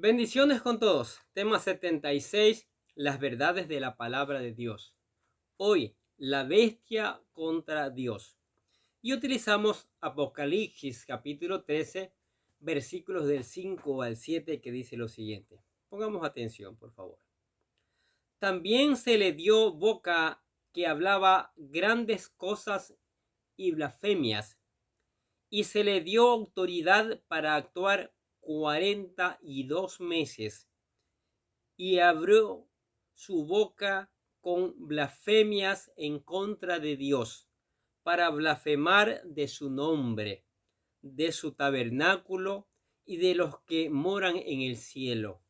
Bendiciones con todos. Tema 76. Las verdades de la palabra de Dios. Hoy, la bestia contra Dios. Y utilizamos Apocalipsis capítulo 13, versículos del 5 al 7, que dice lo siguiente. Pongamos atención, por favor. También se le dio boca que hablaba grandes cosas y blasfemias, y se le dio autoridad para actuar 42 meses, y abrió su boca con blasfemias en contra de Dios, para blasfemar de su nombre, de su tabernáculo y de los que moran en el cielo.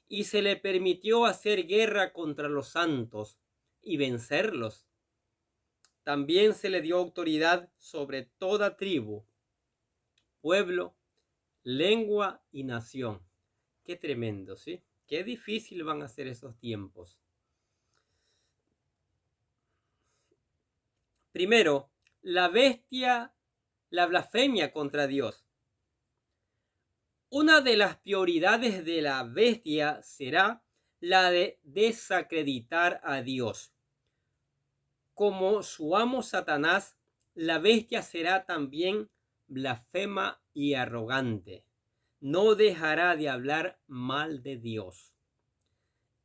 Y se le permitió hacer guerra contra los santos y vencerlos. También se le dio autoridad sobre toda tribu, pueblo, lengua y nación. Qué tremendo, ¿sí? Qué difícil van a ser esos tiempos. Primero, la bestia, la blasfemia contra Dios. Una de las prioridades de la bestia será la de desacreditar a Dios. Como su amo Satanás, la bestia será también blasfema y arrogante. No dejará de hablar mal de Dios.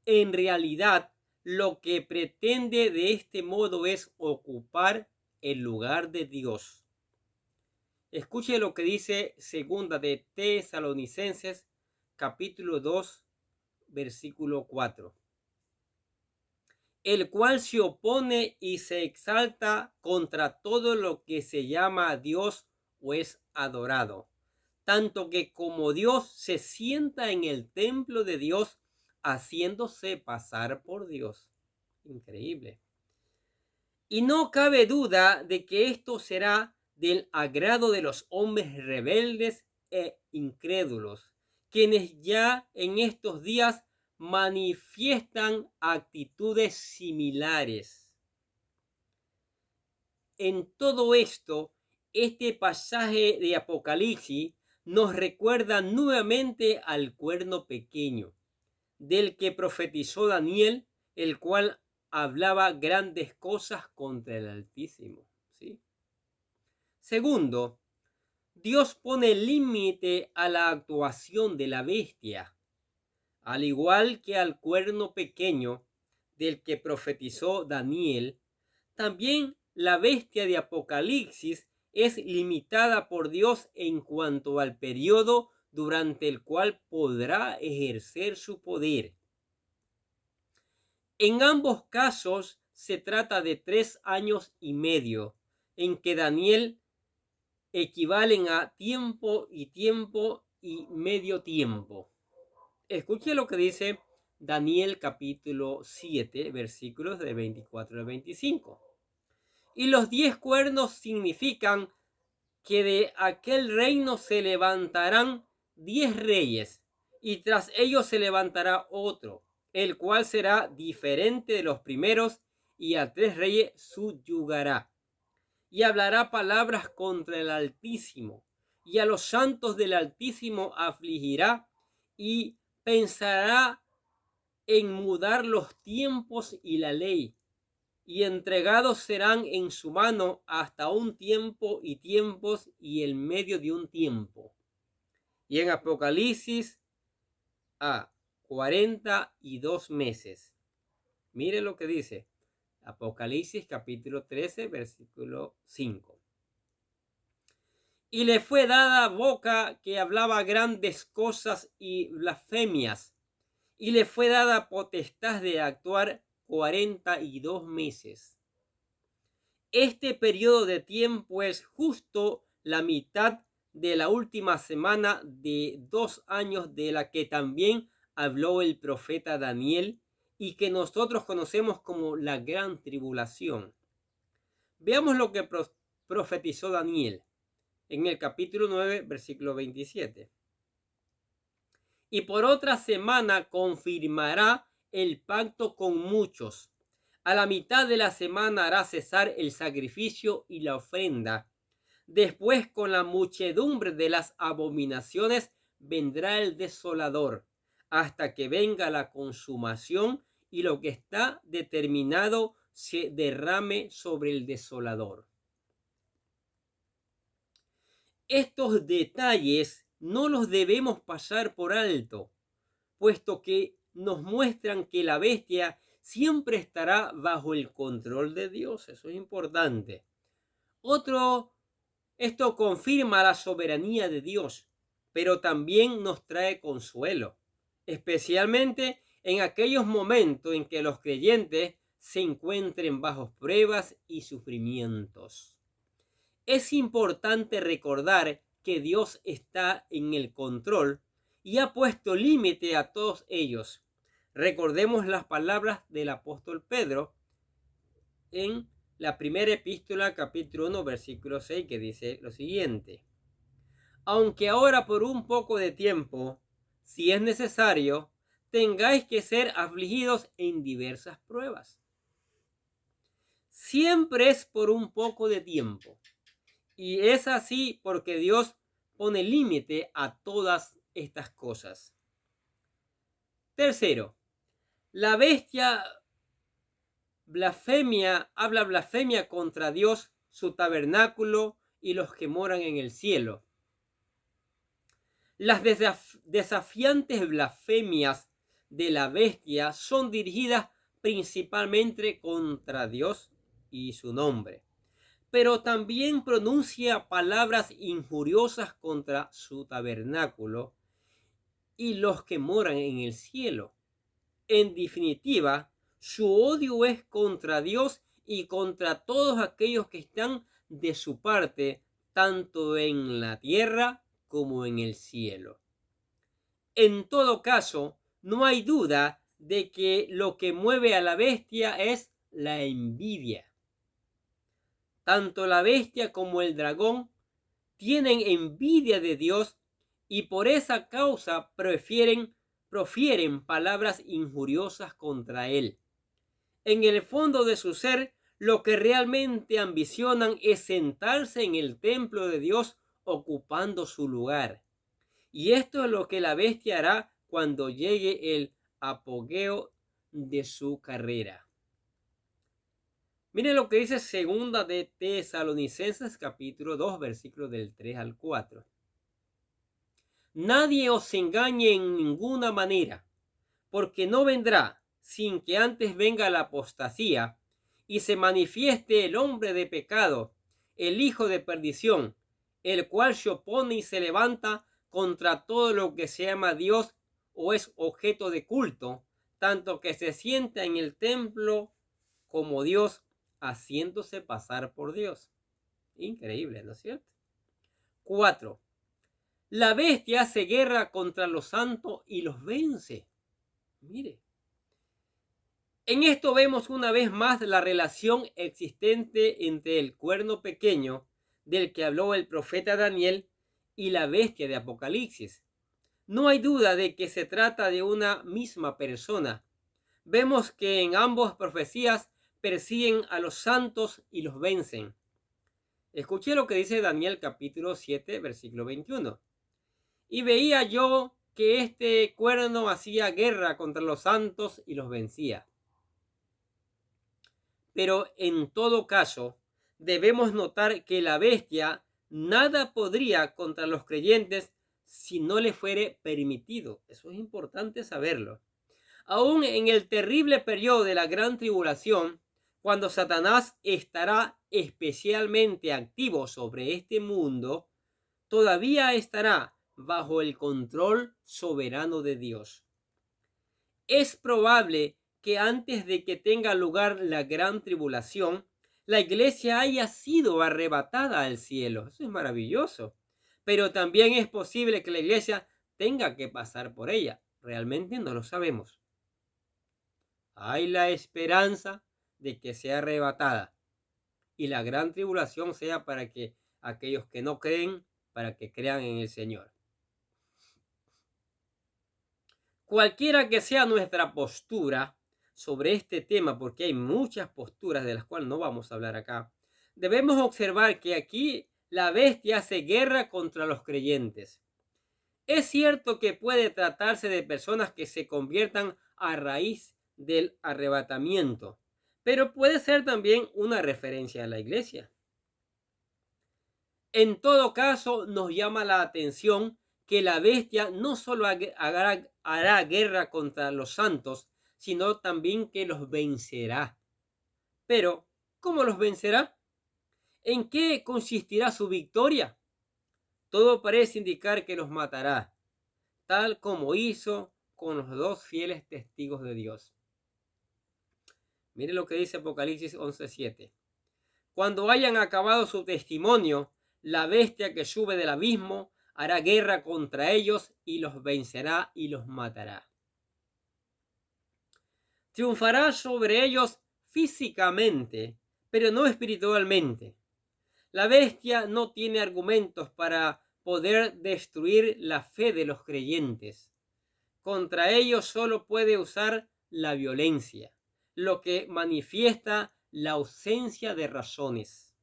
En realidad, lo que pretende de este modo es ocupar el lugar de Dios. Escuche lo que dice segunda de Tesalonicenses, capítulo 2, versículo 4. El cual se opone y se exalta contra todo lo que se llama a Dios o es adorado, tanto que como Dios se sienta en el templo de Dios, haciéndose pasar por Dios. Increíble. Y no cabe duda de que esto será del agrado de los hombres rebeldes e incrédulos, quienes ya en estos días manifiestan actitudes similares. En todo esto, este pasaje de Apocalipsis nos recuerda nuevamente al cuerno pequeño, del que profetizó Daniel, el cual hablaba grandes cosas contra el Altísimo, ¿sí? Segundo, Dios pone límite a la actuación de la bestia, al igual que al cuerno pequeño del que profetizó Daniel. También la bestia de Apocalipsis es limitada por Dios en cuanto al periodo durante el cual podrá ejercer su poder. En ambos casos se trata de 3 años y medio, en que Daniel equivalen a tiempo y medio tiempo. Escuche lo que dice Daniel capítulo 7, versículos de 24 al 25. Y los 10 cuernos significan que de aquel reino se levantarán 10 reyes, y tras ellos se levantará otro, el cual será diferente de los primeros, y a 3 reyes subyugará. Y hablará palabras contra el Altísimo, y a los santos del Altísimo afligirá, y pensará en mudar los tiempos y la ley, y entregados serán en su mano hasta un tiempo y tiempos y el medio de un tiempo. Y en Apocalipsis a 42 meses. Mire lo que dice Apocalipsis capítulo 13, versículo 5. Y le fue dada boca que hablaba grandes cosas y blasfemias, y le fue dada potestad de actuar 42 meses. Este periodo de tiempo es justo la mitad de la última semana de 2 años de la que también habló el profeta Daniel y que nosotros conocemos como la gran tribulación. Veamos lo que profetizó Daniel en el capítulo 9, versículo 27. Y por otra semana confirmará el pacto con muchos. A la mitad de la semana hará cesar el sacrificio y la ofrenda. Después, con la muchedumbre de las abominaciones, vendrá el desolador, hasta que venga la consumación y lo que está determinado se derrame sobre el desolador. Estos detalles no los debemos pasar por alto, puesto que nos muestran que la bestia siempre estará bajo el control de Dios. Eso es importante. Esto confirma la soberanía de Dios, pero también nos trae consuelo, especialmente en aquellos momentos en que los creyentes se encuentren bajo pruebas y sufrimientos. Es importante recordar que Dios está en el control y ha puesto límite a todos ellos. Recordemos las palabras del apóstol Pedro en la primera epístola, capítulo 1, versículo 6, que dice lo siguiente: aunque ahora por un poco de tiempo, si es necesario, tengáis que ser afligidos en diversas pruebas. Siempre es por un poco de tiempo. Y es así porque Dios pone límite a todas estas cosas. Tercero, la bestia habla blasfemia contra Dios, su tabernáculo y los que moran en el cielo. Las desafiantes blasfemias de la bestia son dirigidas principalmente contra Dios y su nombre, pero también pronuncia palabras injuriosas contra su tabernáculo y los que moran en el cielo. En definitiva, su odio es contra Dios y contra todos aquellos que están de su parte, tanto en la tierra como en el cielo. En todo caso, no hay duda de que lo que mueve a la bestia es la envidia. Tanto la bestia como el dragón tienen envidia de Dios y por esa causa profieren palabras injuriosas contra él. En el fondo de su ser, lo que realmente ambicionan es sentarse en el templo de Dios ocupando su lugar. Y esto es lo que la bestia hará cuando llegue el apogeo de su carrera. Miren lo que dice segunda de Tesalonicenses capítulo 2 versículos del 3 al 4. Nadie os engañe en ninguna manera, porque no vendrá sin que antes venga la apostasía y se manifieste el hombre de pecado, el hijo de perdición, el cual se opone y se levanta contra todo lo que se llama Dios o es objeto de culto, tanto que se sienta en el templo como Dios, haciéndose pasar por Dios. Increíble, ¿no es cierto? 4. La bestia hace guerra contra los santos y los vence. Mire. En esto vemos una vez más la relación existente entre el cuerno pequeño del que habló el profeta Daniel y la bestia de Apocalipsis. No hay duda de que se trata de una misma persona. Vemos que en ambas profecías persiguen a los santos y los vencen. Escuché lo que dice Daniel capítulo 7, versículo 21. Y veía yo que este cuerno hacía guerra contra los santos y los vencía. Pero en todo caso, debemos notar que la bestia nada podría contra los creyentes si no le fuere permitido. Eso es importante saberlo. Aún en el terrible periodo de la gran tribulación, cuando Satanás estará especialmente activo sobre este mundo, todavía estará bajo el control soberano de Dios. Es probable que antes de que tenga lugar la gran tribulación, la iglesia haya sido arrebatada al cielo. Eso es maravilloso. Pero también es posible que la iglesia tenga que pasar por ella. Realmente no lo sabemos. Hay la esperanza de que sea arrebatada y la gran tribulación sea para que aquellos que no creen, para que crean en el Señor. Cualquiera que sea nuestra postura sobre este tema, porque hay muchas posturas de las cuales no vamos a hablar acá, debemos observar que aquí la bestia hace guerra contra los creyentes. Es cierto que puede tratarse de personas que se conviertan a raíz del arrebatamiento, pero puede ser también una referencia a la iglesia. En todo caso, nos llama la atención que la bestia no solo hará guerra contra los santos, sino también que los vencerá. Pero, ¿cómo los vencerá? ¿En qué consistirá su victoria? Todo parece indicar que los matará, tal como hizo con los dos fieles testigos de Dios. Mire lo que dice Apocalipsis 11:7. Cuando hayan acabado su testimonio, la bestia que sube del abismo hará guerra contra ellos y los vencerá y los matará. Triunfará sobre ellos físicamente, pero no espiritualmente. La bestia no tiene argumentos para poder destruir la fe de los creyentes. Contra ellos solo puede usar la violencia, lo que manifiesta la ausencia de razones.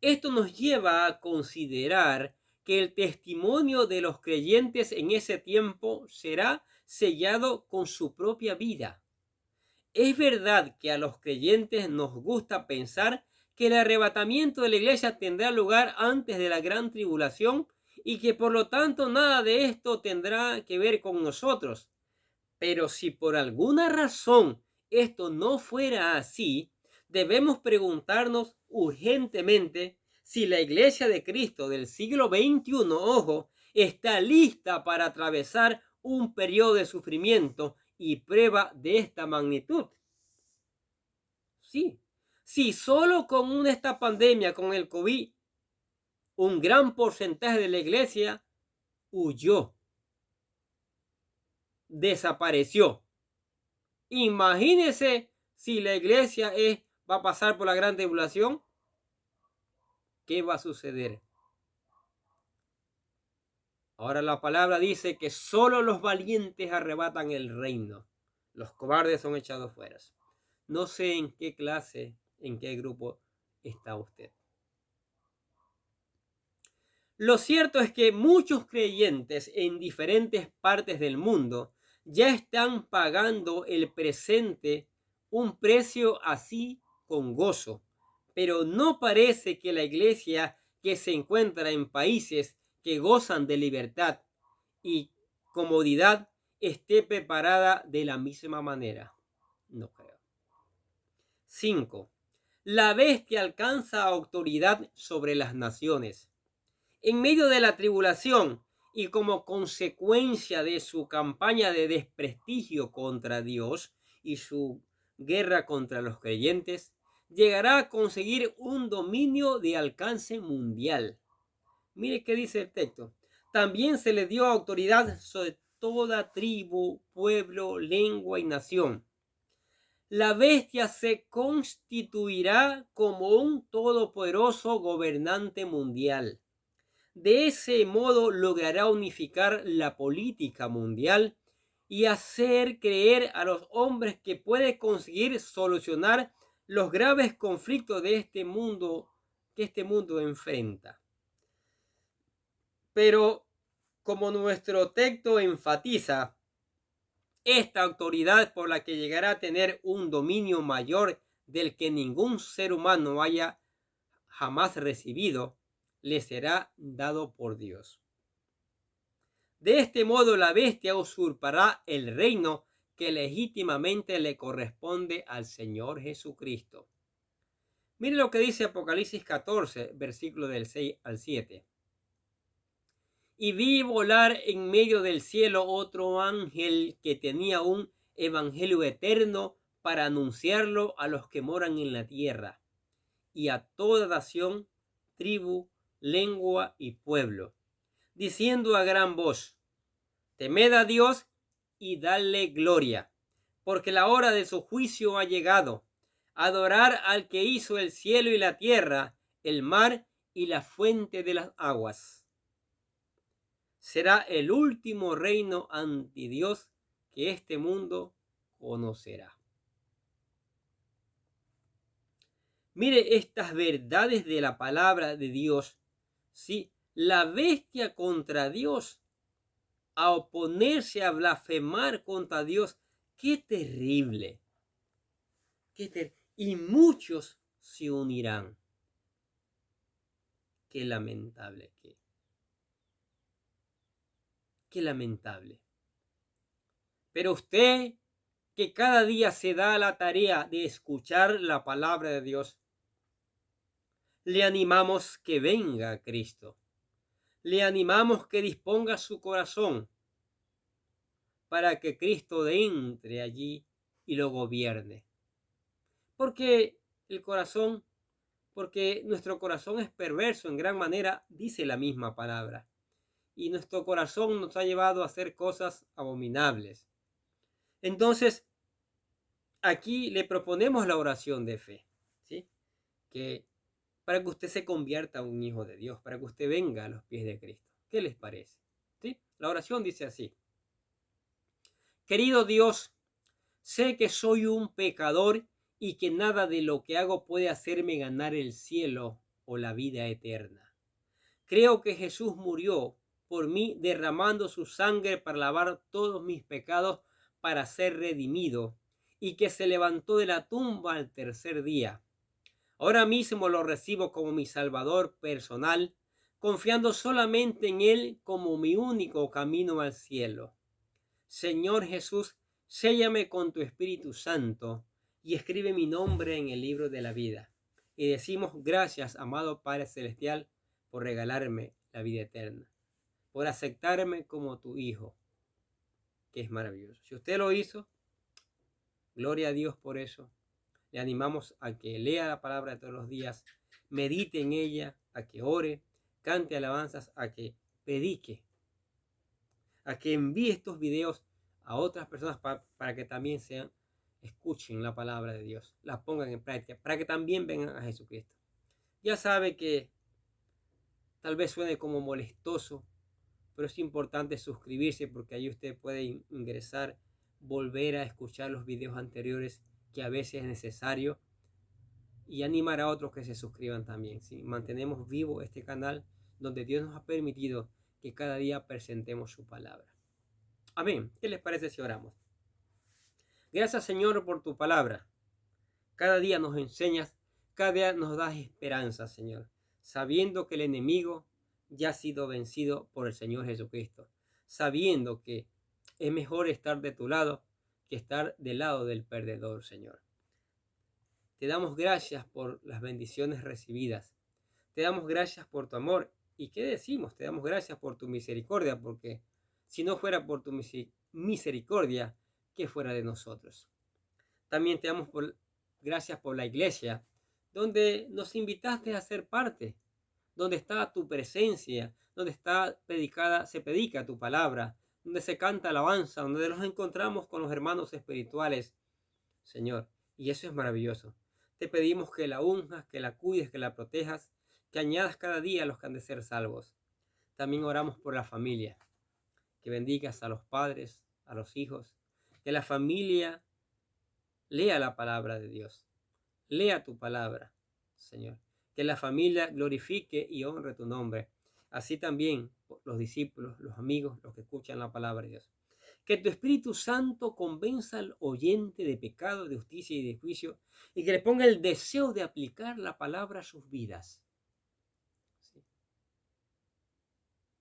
Esto nos lleva a considerar que el testimonio de los creyentes en ese tiempo será sellado con su propia vida. Es verdad que a los creyentes nos gusta pensar que el arrebatamiento de la iglesia tendrá lugar antes de la gran tribulación y que por lo tanto nada de esto tendrá que ver con nosotros. Pero si por alguna razón esto no fuera así, debemos preguntarnos urgentemente si la iglesia de Cristo del siglo XXI, ojo, está lista para atravesar un periodo de sufrimiento y prueba de esta magnitud. Sí, si solo con esta pandemia, con el COVID, un gran porcentaje de la iglesia huyó, desapareció. Imagínese si la iglesia va a pasar por la gran tribulación, ¿qué va a suceder? Ahora la palabra dice que solo los valientes arrebatan el reino. Los cobardes son echados fuera. No sé en qué clase, en qué grupo está usted. Lo cierto es que muchos creyentes en diferentes partes del mundo ya están pagando el presente un precio así con gozo, pero no parece que la iglesia que se encuentra en países que gozan de libertad y comodidad esté preparada de la misma manera. No creo. 5. La bestia alcanza autoridad sobre las naciones. En medio de la tribulación y como consecuencia de su campaña de desprestigio contra Dios y su guerra contra los creyentes, llegará a conseguir un dominio de alcance mundial. Mire qué dice el texto. También se le dio autoridad sobre toda tribu, pueblo, lengua y nación. La bestia se constituirá como un todopoderoso gobernante mundial. De ese modo logrará unificar la política mundial y hacer creer a los hombres que puede conseguir solucionar los graves conflictos de este mundo que este mundo enfrenta. Pero como nuestro texto enfatiza, esta autoridad por la que llegará a tener un dominio mayor del que ningún ser humano haya jamás recibido, le será dado por Dios. De este modo la bestia usurpará el reino que legítimamente le corresponde al Señor Jesucristo. Mire lo que dice Apocalipsis 14, versículo del 6 al 7. Y vi volar en medio del cielo otro ángel que tenía un evangelio eterno para anunciarlo a los que moran en la tierra y a toda nación, tribu, lengua y pueblo, diciendo a gran voz: temed a Dios y dadle gloria, porque la hora de su juicio ha llegado. Adorar al que hizo el cielo y la tierra, el mar y la fuente de las aguas. Será el último reino ante Dios que este mundo conocerá. Mire estas verdades de la palabra de Dios. Sí, la bestia contra Dios a oponerse, a blasfemar contra Dios. ¡Qué terrible! Y muchos se unirán. Qué lamentable, qué lamentable. Pero usted, que cada día se da la tarea de escuchar la palabra de Dios, le animamos que venga a Cristo. Le animamos que disponga su corazón para que Cristo entre allí y lo gobierne. Porque nuestro corazón es perverso en gran manera, dice la misma palabra. Y nuestro corazón nos ha llevado a hacer cosas abominables. Entonces, aquí le proponemos la oración de fe, ¿sí? Que para que usted se convierta en un hijo de Dios, para que usted venga a los pies de Cristo. ¿Qué les parece? ¿Sí? La oración dice así: querido Dios, sé que soy un pecador y que nada de lo que hago puede hacerme ganar el cielo o la vida eterna. Creo que Jesús murió por mí derramando su sangre para lavar todos mis pecados para ser redimido y que se levantó de la tumba al tercer día. Ahora mismo lo recibo como mi Salvador personal, confiando solamente en Él como mi único camino al cielo. Señor Jesús, séllame con tu Espíritu Santo y escribe mi nombre en el libro de la vida. Y decimos gracias, amado Padre Celestial, por regalarme la vida eterna, por aceptarme como tu Hijo, que es maravilloso. Si usted lo hizo, gloria a Dios por eso. Le animamos a que lea la palabra todos los días, medite en ella, a que ore, cante alabanzas, a que predique, a que envíe estos videos a otras personas para que también escuchen la palabra de Dios, la pongan en práctica, para que también vengan a Jesucristo. Ya sabe que tal vez suene como molestoso, pero es importante suscribirse porque ahí usted puede ingresar, volver a escuchar los videos anteriores, que a veces es necesario, y animar a otros que se suscriban también. ¿Sí? Mantenemos vivo este canal donde Dios nos ha permitido que cada día presentemos su palabra. Amén. ¿Qué les parece si oramos? Gracias, Señor, por tu palabra. Cada día nos enseñas, cada día nos das esperanza, Señor, sabiendo que el enemigo ya ha sido vencido por el Señor Jesucristo, sabiendo que es mejor estar de tu lado que estar del lado del perdedor, Señor. Te damos gracias por las bendiciones recibidas. Te damos gracias por tu amor. ¿Y qué decimos? Te damos gracias por tu misericordia, porque si no fuera por tu misericordia, ¿qué fuera de nosotros? También te damos gracias por la iglesia, donde nos invitaste a ser parte, donde está tu presencia, donde se predica tu palabra, donde se canta alabanza, donde nos encontramos con los hermanos espirituales, Señor. Y eso es maravilloso. Te pedimos que la unjas, que la cuides, que la protejas, que añadas cada día a los que han de ser salvos. También oramos por la familia, que bendigas a los padres, a los hijos, que la familia lea la palabra de Dios, lea tu palabra, Señor, que la familia glorifique y honre tu nombre, así también los discípulos, los amigos, los que escuchan la palabra de Dios. Que tu Espíritu Santo convenza al oyente de pecado, de justicia y de juicio, y que le ponga el deseo de aplicar la palabra a sus vidas. ¿Sí?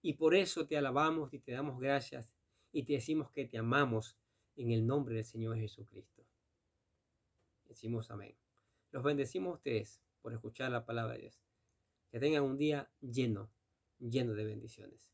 Y por eso te alabamos y te damos gracias y te decimos que te amamos en el nombre del Señor Jesucristo. Decimos amén. Los bendecimos a ustedes por escuchar la palabra de Dios. Que tengan un día lleno de bendiciones.